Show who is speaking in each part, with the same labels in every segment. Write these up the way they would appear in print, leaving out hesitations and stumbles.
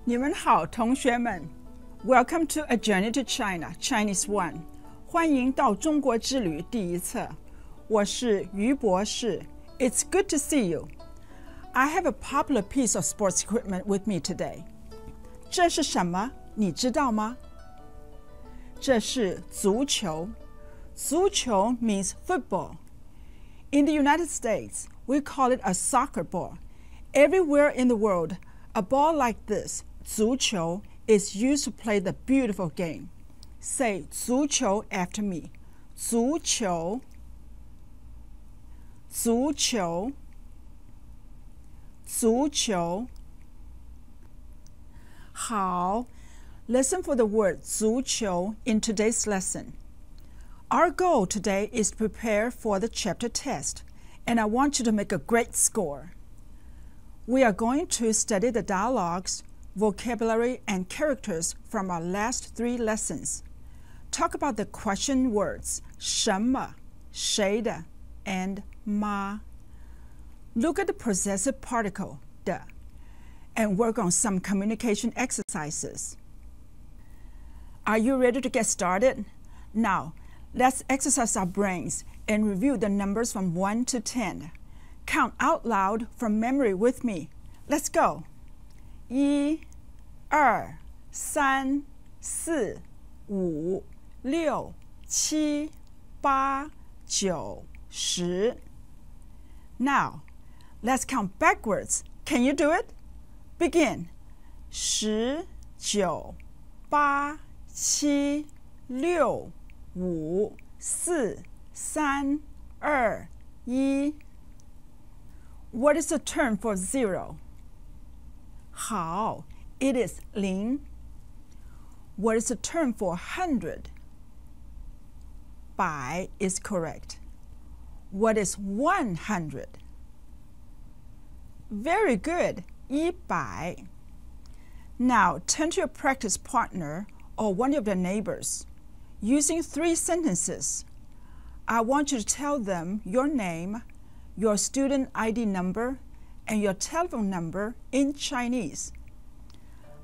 Speaker 1: 你们好，同学们 ！Welcome to A Journey to China, Chinese 1. 欢迎到中国之旅第一册。我是于博士。It's good to see you. I have a popular piece of sports equipment with me today. 这是什么？你知道吗？这是足球。足球 means football. In the United States, we call it a soccer ball. Everywhere in the world, a ball like this, 足球, is used to play the beautiful game. Say 足球 after me. 足球，足球，足球。好， listen for the word 足球 in today's lesson. Our goal today is to prepare for the chapter test, and I want you to make a great score. We are going to study the dialogues, vocabulary, and characters from our last 3 lessons. Talk about the question words 什么, 谁的, and 吗. Look at the possessive particle 的, and work on some communication exercises. Are you ready to get started? Now, let's exercise our brains and review the numbers from 1 to 10. Count out loud from memory with me. Let's go. 1, 2, 3, 4, 5, 6, 7, 8, 9, 10. Now, let's count backwards. Can you do it? Begin. 10, 9, 8, 7, 6, 5, 4, 3, 2, 1. What is the term for 0? 好, it is 0. What is the term for 100? 百 is correct. What is 100? Very good, 100. Now turn to your practice partner or one of your neighbors. Using 3 sentences, I want you to tell them your name, your student ID number, and your telephone number in Chinese.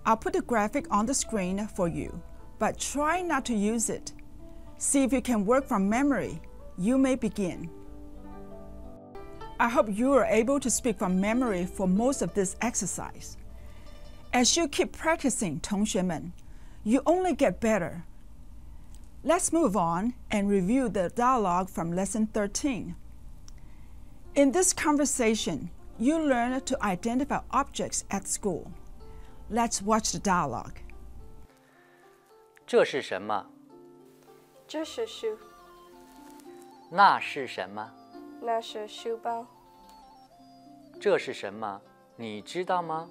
Speaker 1: I'll put the graphic on the screen for you, but try not to use it. See if you can work from memory. You may begin. I hope you are able to speak from memory for most of this exercise. As you keep practicing, 同学们, you only get better. Let's move on and review the dialogue from lesson 13. In this conversation, you learn to identify objects at school. Let's watch the dialogue.
Speaker 2: 这是什么？
Speaker 3: 这是书，
Speaker 2: 那是什么？
Speaker 3: 那是书包。
Speaker 2: 这是什么？你知道吗？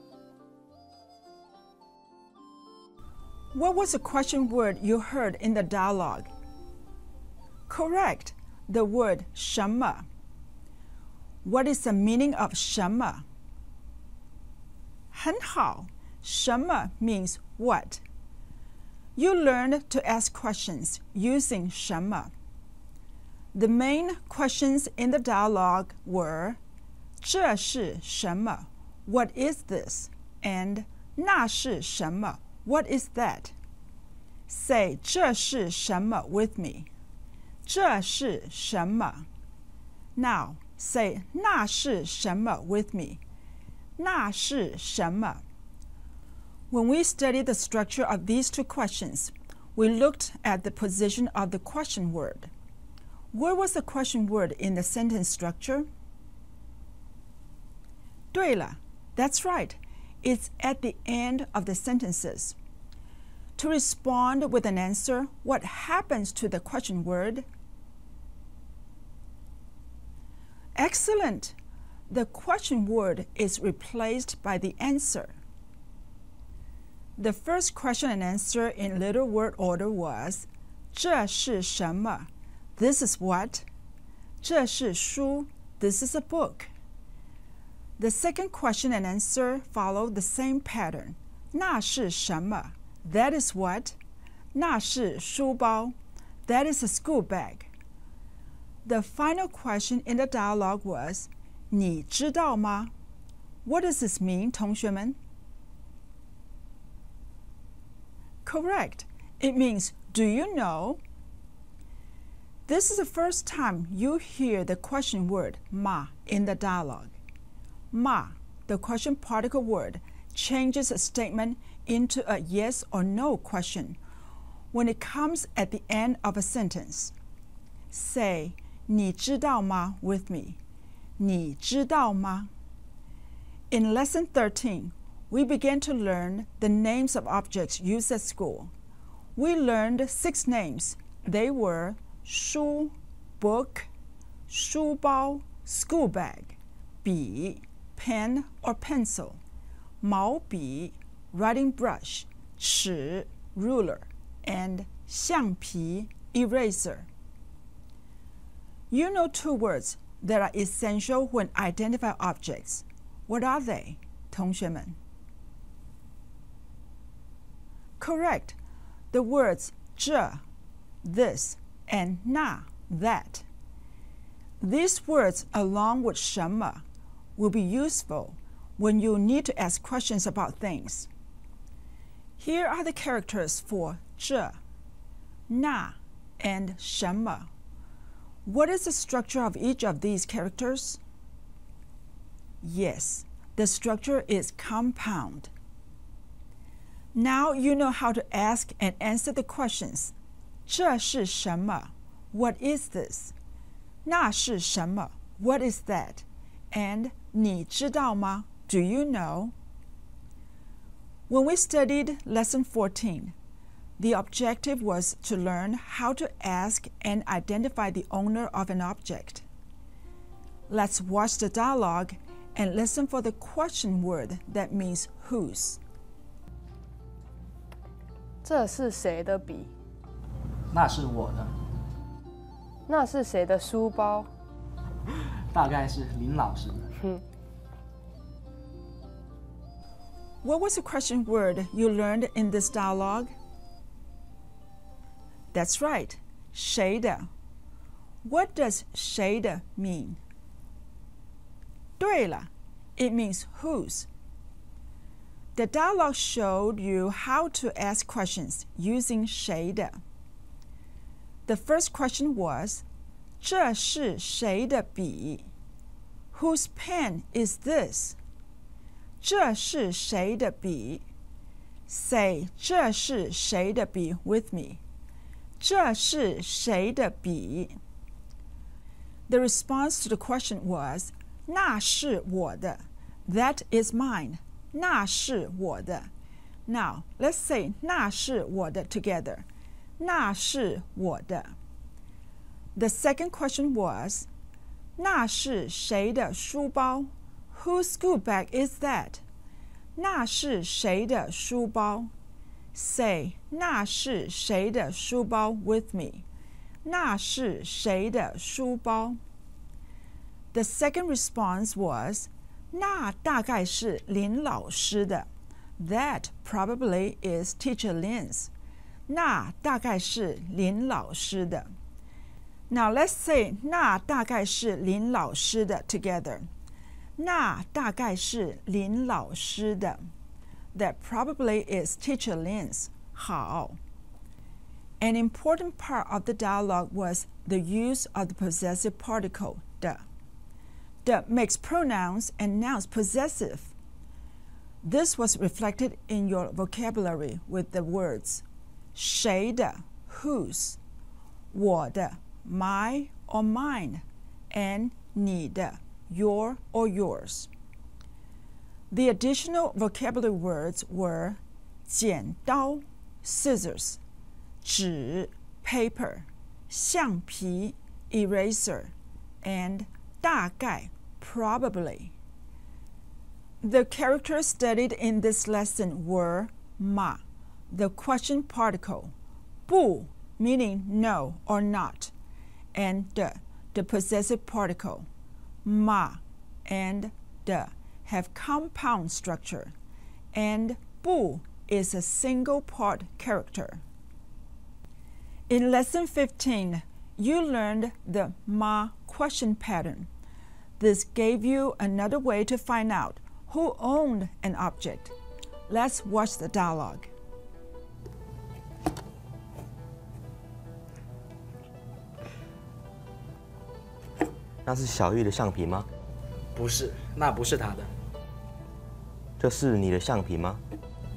Speaker 1: What was the question word you heard in the dialogue? Correct, the word 什么. What is the meaning of 什么? 很好, 什么 means what. You learned to ask questions using 什么. The main questions in the dialogue were 这是什么? What is this? And 那是什么? What is that? Say 这是什么 with me. 这是什么? Now say 那是什么 with me. 那是什么? When we studied the structure of these 2 questions, we looked at the position of the question word. Where was the question word in the sentence structure? 对了, that's right. It's at the end of the sentences. To respond with an answer, what happens to the question word? Excellent! The question word is replaced by the answer. The first question and answer in letter word order was 这是什么 This is what. 这是书 This is a book. The second question and answer follow the same pattern. 那是什么 That is what. 那是书包 That is a school bag. The final question in the dialogue was 你知道吗 What does this mean, 同学们 Correct. It means, do you know? This is the first time you hear the question word ma in the dialogue. Ma, the question particle word, changes a statement into a yes or no question when it comes at the end of a sentence. Say, 你知道吗 with me. 你知道吗 In Lesson 13, we began to learn the names of objects used at school. We learned 6 names. They were 书 book, 书包 school bag, 笔 pen or pencil, 毛笔 writing brush, 尺 ruler, and 橡皮 eraser. You know 2 words that are essential when identifying objects. What are they, 同学们 Correct. The words 这 this and 那 that. These words along with 什么 will be useful when you need to ask questions about things. Here are the characters for 这 那 and 什么 What is the structure of each of these characters? Yes, the structure is compound. Now you know how to ask and answer the questions. 这是什么 What is this? 那是什么 What is that? And 你知道吗 Do you know? When we studied Lesson 14, the objective was to learn how to ask and identify the owner of an object. Let's watch the dialogue and listen for the question word that means whose.
Speaker 3: 这是谁的笔？
Speaker 4: 那是我的，
Speaker 3: 那是谁的书包？
Speaker 4: 大概是林老师的。
Speaker 1: What was the question word you learned in this dialogue? That's right, 谁的. What does 谁的 mean? 对了, it means whose. The dialogue showed you how to ask questions using 谁的. The first question was, 这是谁的笔? Whose pen is this? 这是谁的笔? Say, 这是谁的笔 with me. 这是谁的笔? The response to the question was, 那是我的. That is mine. 那是我的. Now, let's say 那是我的 together. 那是我的. The second question was, 那是谁的书包? Whose school bag is that? 那是谁的书包? Say, 那是谁的书包 with me. 那是谁的书包? The second response was, 那大概是林老师的. That probably is Teacher Lin's. 那大概是林老师的. Now let's say 那大概是林老师的 together. 那大概是林老师的. That probably is Teacher Lin's. 好. An important part of the dialogue was the use of the possessive particle, 的. The makes pronouns and nouns possessive. This was reflected in your vocabulary with the words 谁的 whose, 我的 my or mine, and 你的 your or yours. The additional vocabulary words were 剪刀 scissors, 纸 paper, 橡皮 eraser, and 大概 probably. The characters studied in this lesson were 嘛 the question particle, 不 meaning no or not, and the possessive particle. Ma and de have compound structure, and bu is a single part character. In lesson 15, you learned the ma question pattern. This gave you another way to find out who owned an object. Let's watch the dialogue.
Speaker 5: 那是小玉的橡皮吗？
Speaker 4: 不是，那不是他的。
Speaker 5: 这是你的橡皮吗？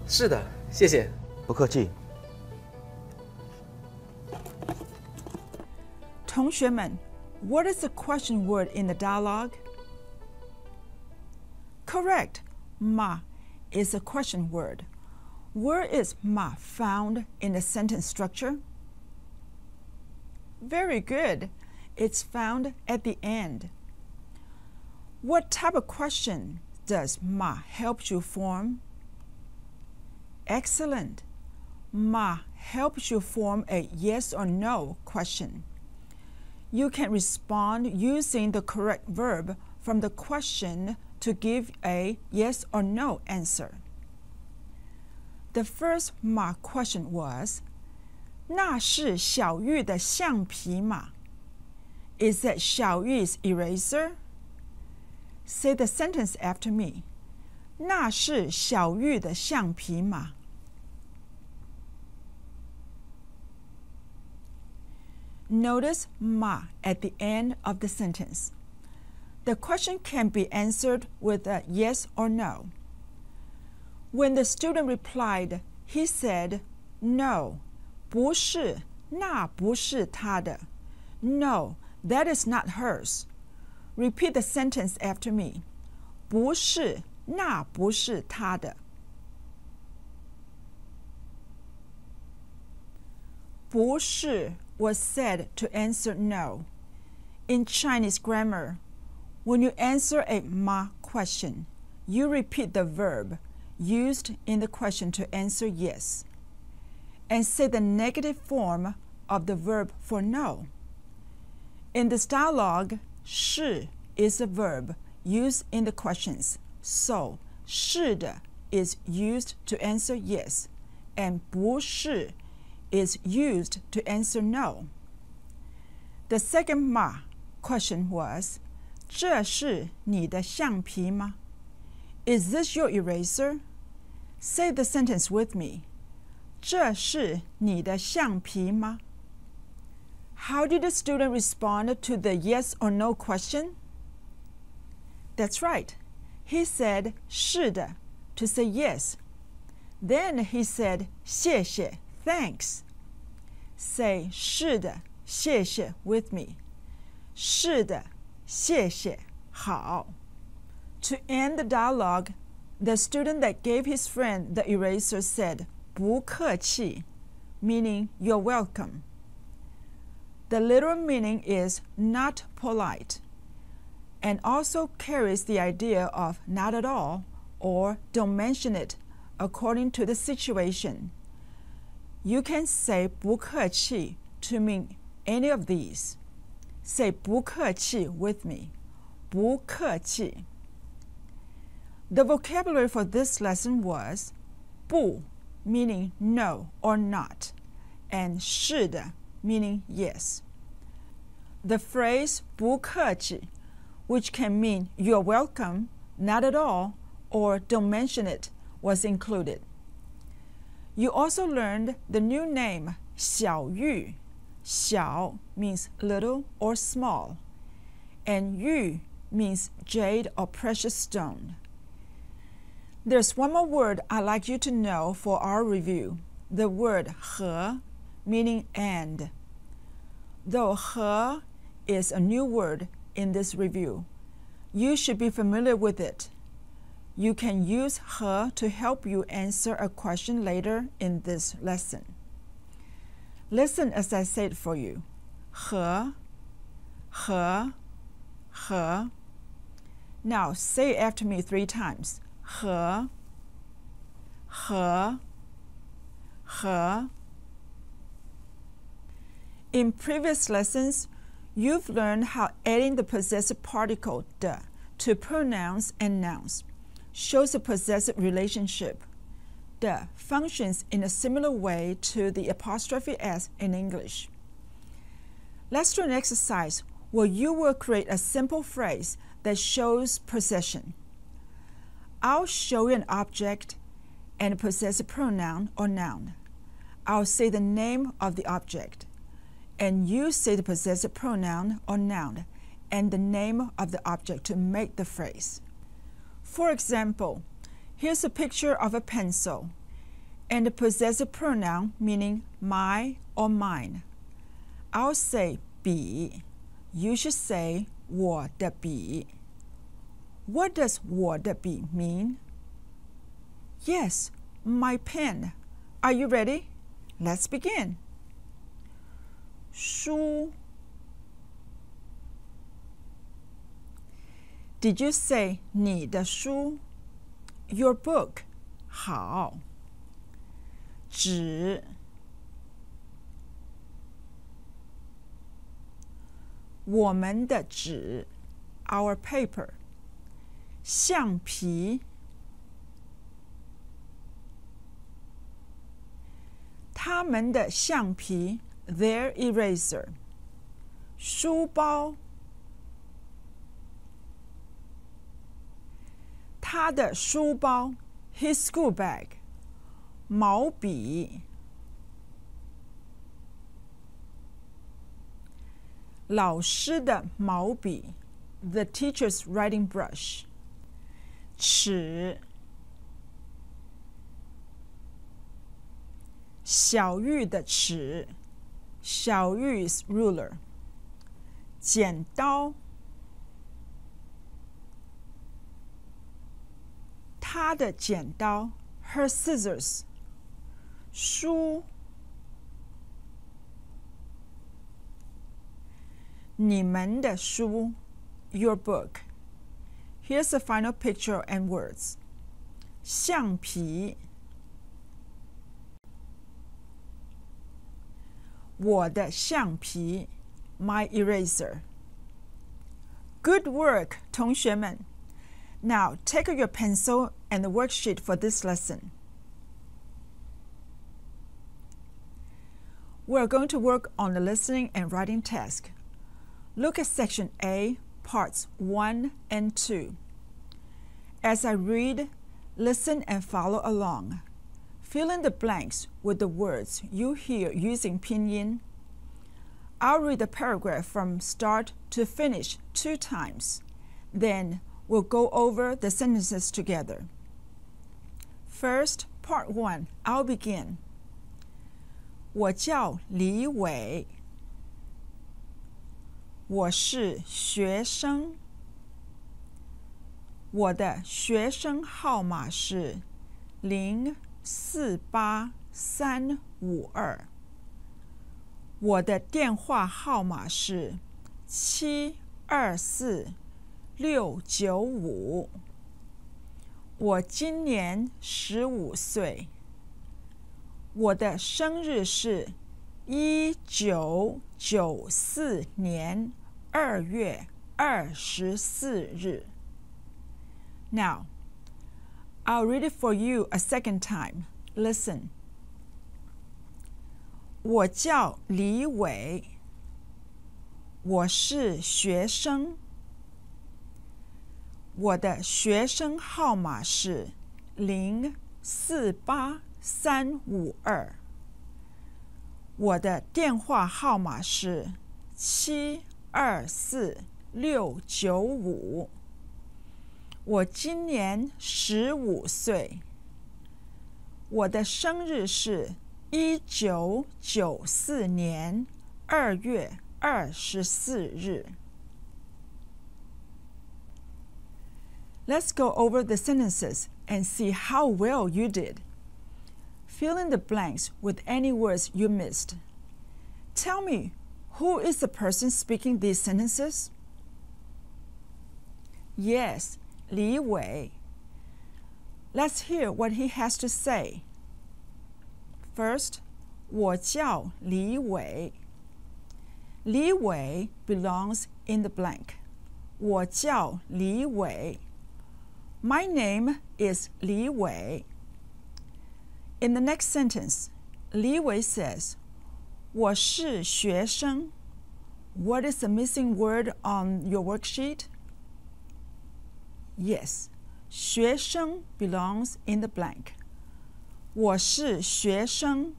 Speaker 4: 是的，谢谢。
Speaker 5: 不客气。
Speaker 1: 同学们, what is the question word in the dialogue? Correct. Ma is a question word. Where is ma found in the sentence structure? Very good. It's found at the end. What type of question does ma help you form? Excellent. Ma helps you form a yes or no question. You can respond using the correct verb from the question to give a yes or no answer. The first ma question was, 那是小玉的橡皮吗? Is that 小玉's eraser? Say the sentence after me. 那是小玉的橡皮吗? Notice ma at the end of the sentence. The question can be answered with a yes or no. When the student replied, he said, no, 不是，那不是她的. No, that is not hers. Repeat the sentence after me. 不是，那不是她的. 不是 was said to answer no. In Chinese grammar, when you answer a ma question, you repeat the verb used in the question to answer yes, and say the negative form of the verb for no. In this dialogue, 是 is a verb used in the questions, so 是的 is used to answer yes, and 不是 is used to answer no. The second ma question was, 这是你的橡皮吗? Is this your eraser? Say the sentence with me. 这是你的橡皮吗? How did the student respond to the yes or no question? That's right. He said 是的 to say yes. Then he said 谢谢, thanks. Say 是的, 谢谢 with me. 是的, 谢谢, 好. To end the dialogue, the student that gave his friend the eraser said 不客气, meaning you're welcome. The literal meaning is not polite, and also carries the idea of not at all or don't mention it according to the situation. You can say 不客气 to mean any of these. Say 不客气 with me. 不客气. The vocabulary for this lesson was 不 meaning no or not, and 是的 meaning yes. The phrase 不客气, which can mean you're welcome, not at all, or don't mention it, was included. You also learned the new name 小玉. 小 means little or small, and 玉 means jade or precious stone. There's one more word I'd like you to know for our review, the word 和, meaning and. Though 和 is a new word in this review, you should be familiar with it. You can use 和 to help you answer a question later in this lesson. Listen as I say it for you. 和, 和, 和. Now say it after me 3 times. 和, 和, 和. In previous lessons, you've learned how adding the possessive particle the to pronouns and nouns shows a possessive relationship. The functions in a similar way to the apostrophe s in English. Let's do an exercise where you will create a simple phrase that shows possession. I'll show you an object and a possessive pronoun or noun. I'll say the name of the object, and you say the possessive pronoun or noun and the name of the object to make the phrase. For example, here's a picture of a pencil and the possessive pronoun meaning my or mine. I'll say 笔. You should say 我的笔. What does 我的笔 mean? Yes, my pen. Are you ready? Let's begin. 书. Did you say 你的书? Your book. 好. 纸. 我们的纸 our paper. 橡皮. 他们的橡皮 their eraser. 书包. 他的书包 his school bag. 毛笔. 老师的毛笔 the teacher's writing brush. 尺. 小玉的尺 小玉 is ruler. 剪刀. 她的剪刀 her scissors. 书. 你们的书 your book. Here's the final picture and words. 橡皮. 我的橡皮 my eraser. Good work, 同学们. Now take out your pencil and the worksheet for this lesson. We're going to work on the listening and writing task. Look at section A, parts 1 and 2. As I read, listen and follow along. Fill in the blanks with the words you hear using pinyin. I'll read the paragraph from start to finish 2 times. Then we'll go over the sentences together. First, part 1. I'll begin. 我叫李伟。我是学生。我的学生号码是048352。我的电话号码是724695。我今年15岁。我的生日是1994年2月24日。Now, I'll read it for you a second time. Listen. 我叫李伟。我是学生。我的学生号码是048352。我的电话号码是724695。我今年15岁。我的生日是1994年2月24日。Let's go over the sentences and see how well you did. Fill in the blanks with any words you missed. Tell me, who is the person speaking these sentences? Yes, Li Wei. Let's hear what he has to say. First, 我叫李伟。李伟 belongs in the blank. 我叫李伟。My name is Li Wei. In the next sentence, Li Wei says, 我是学生。What is the missing word on your worksheet? Yes, 学生 belongs in the blank. 我是学生。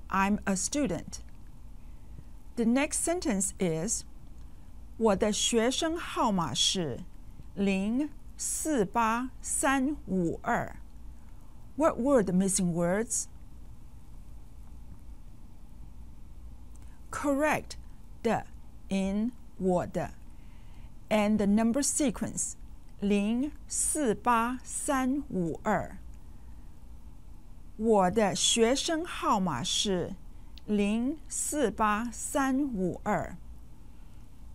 Speaker 1: I'm a student. The next sentence is, 我的学生号码是048352. What were the missing words? Correct, 的 in 我的 and the number sequence 048352. 我的学生号码是048352.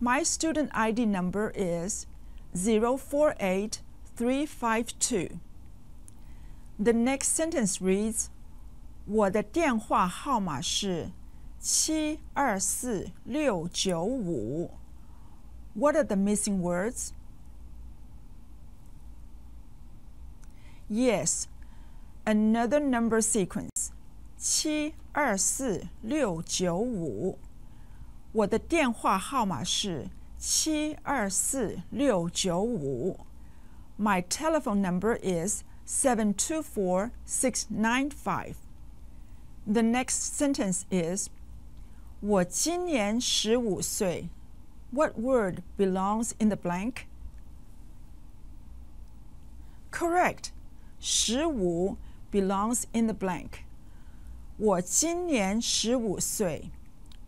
Speaker 1: My student ID number is 048352. The next sentence reads, 我的电话号码是724695. What are the missing words? Yes, another number sequence. 724695. 我的电话号码是724695. My telephone number is 724695. The next sentence is, 我今年15岁. What word belongs in the blank? Correct. 15 belongs in the blank. 我今年15岁.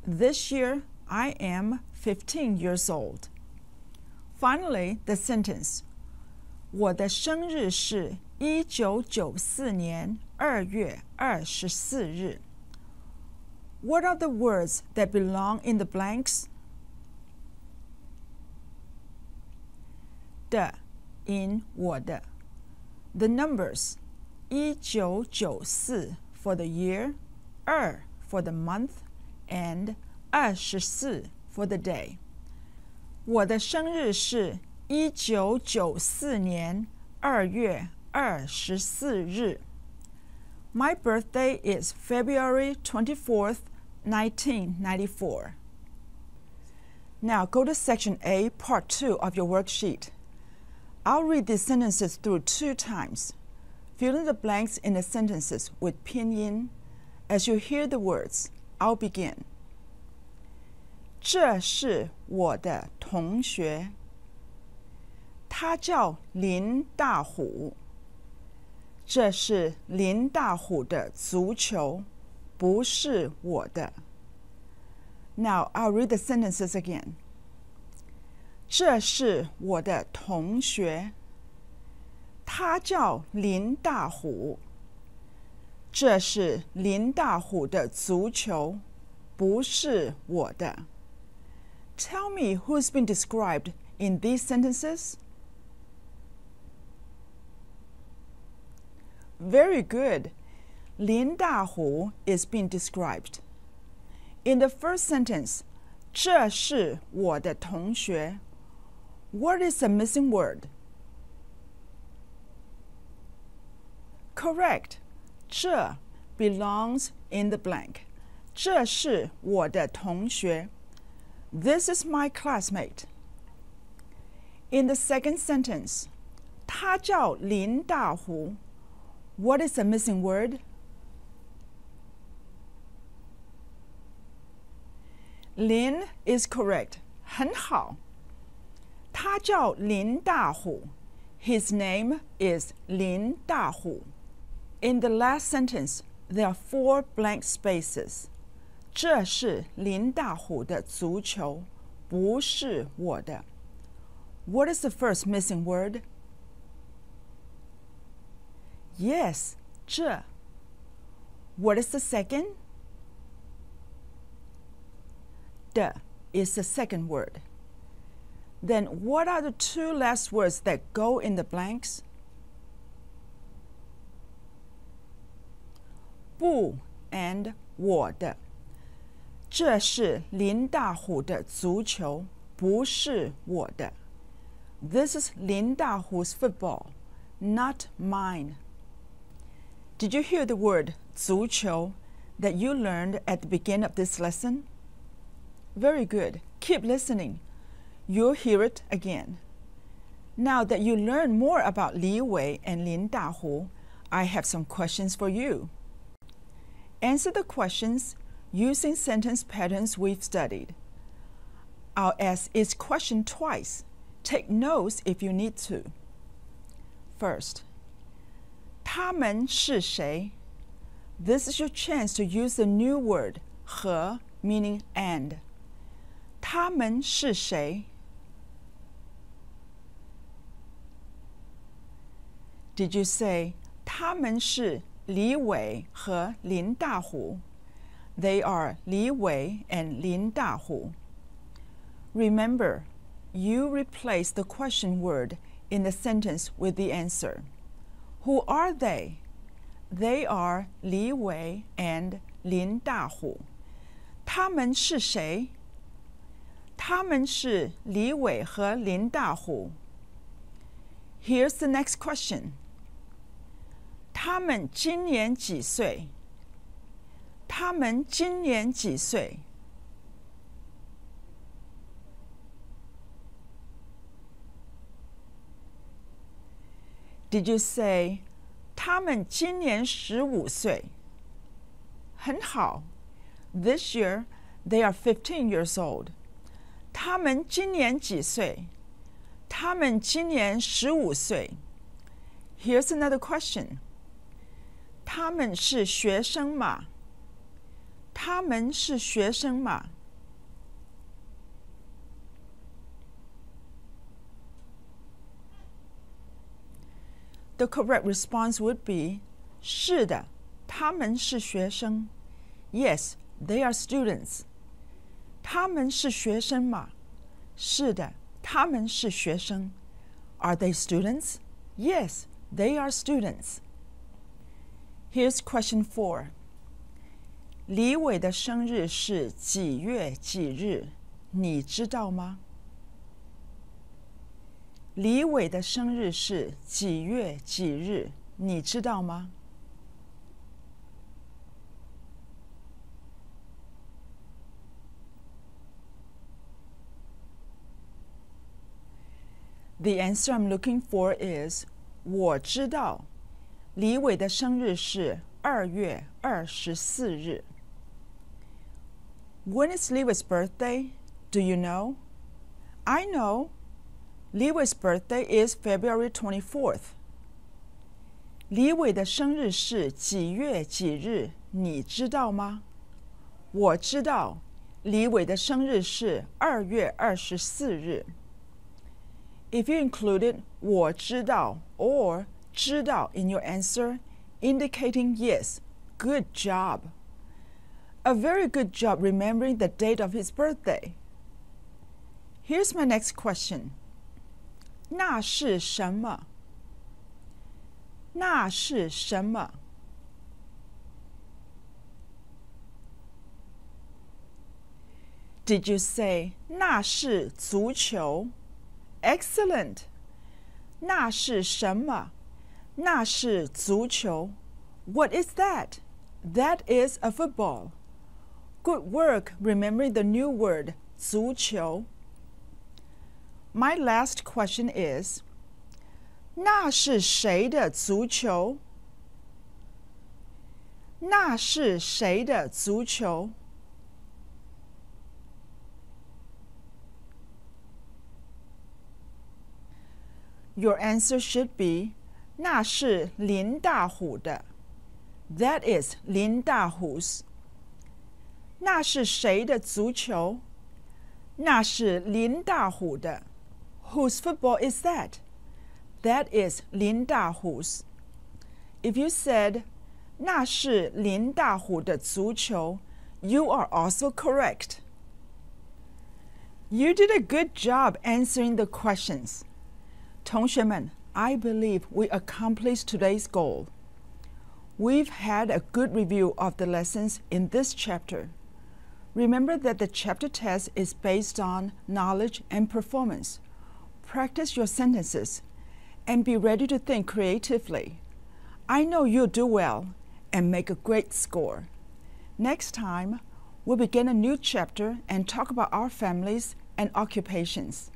Speaker 1: This year, I am 15 years old. Finally, the sentence, 我的生日是1994年2月24日. What are the words that belong in the blanks? 的 in 我的. The numbers 1994 for the year, 2 for the month, and 24 for the day. 我的生日是1994年2月24日. My birthday is February 24th, 1994. Now go to Section A, Part 2 of your worksheet. I'll read these sentences through 2 times. Fill in the blanks in the sentences with pinyin. As you hear the words, I'll begin. 这是我的同学，他叫林大虎。这是林大虎的足球，不是我的。Now I'll read the sentences again. 这是我的同学，他叫林大虎。这是林大虎的足球，不是我的。Tell me who's been described in these sentences? Very good. 林大虎 is being described. In the first sentence, 这是我的同学. What is the missing word? Correct. 这 belongs in the blank. 这是我的同学. This is my classmate. In the second sentence, 他叫林大虎. What is the missing word? Lin is correct. 很好. 他叫林大虎. His name is 林大虎. In the last sentence, there are 4 blank spaces. 这是林大虎的足球，不是我的. What is the first missing word? Yes, 这. What is the second? 的 is the second word. Then what are the 2 last words that go in the blanks? 不 and 我的.这是林大虎的足球，不是我的。This is Lin Dahu's football, not mine. Did you hear the word 足球 that you learned at the beginning of this lesson? Very good. Keep listening. You'll hear it again. Now that you learn more about Li Wei and Lin Dahu, I have some questions for you. Answer the questions using sentence patterns we've studied. I'll ask each question twice. Take notes if you need to. First, 他们是谁? This is your chance to use the new word 和 meaning and. 他们是谁? Did you say 他们是李伟和林大虎? They are Li Wei and Lin Dahu. Remember, you replace the question word in the sentence with the answer. Who are they? They are Li Wei and Lin Dahu. 他们是谁? 他们是李伟和林大虎. Here's the next question. 他们今年几岁? 他们今年几岁? Did you say 他们今年15岁? 很好. This year, they are 15 years old. 他们今年几岁? 他们今年15岁. Here's another question. 他们是学生吗? 他们是学生吗? The correct response would be 是的，他们是学生. Yes, they are students. 他们是学生吗? 是的，他们是学生. Are they students? Yes, they are students. Here's question 4. 李伟的生日是几月几日？你知道吗？李伟的生日是几月几日？你知道吗？ The answer I'm looking for is 我知道。李伟的生日是2月24日。When is Li Wei's birthday? Do you know? I know. Li Wei's birthday is February 24th. 李伟的生日是几月几日？你知道吗？我知道，李伟的生日是2月24日。If you included 我知道 or 知道 in your answer, indicating yes, good job. A very good job remembering the date of his birthday. Here's my next question. 那是什么？那是什么？ Did you say 那是足球？ Excellent. 那是什么？那是足球。What is that? That is a football. Good work remembering the new word 足球。 My last question is, 那是谁的足球？那是谁的足球？ Your answer should be 那是林大虎的。That is Lin Dahu's. 那是谁的足球？那是林大虎的。Whose football is that? That is Lin Dahu's. If you said 那是林大虎的足球, you are also correct. You did a good job answering the questions. 同学们, I believe we accomplished today's goal. We've had a good review of the lessons in this chapter. Remember that the chapter test is based on knowledge and performance. Practice your sentences and be ready to think creatively. I know you'll do well and make a great score. Next time, we'll begin a new chapter and talk about our families and occupations.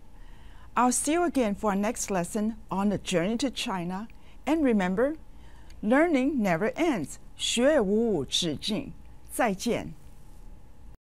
Speaker 1: I'll see you again for our next lesson on the journey to China. And remember, learning never ends. 学无止境。再见。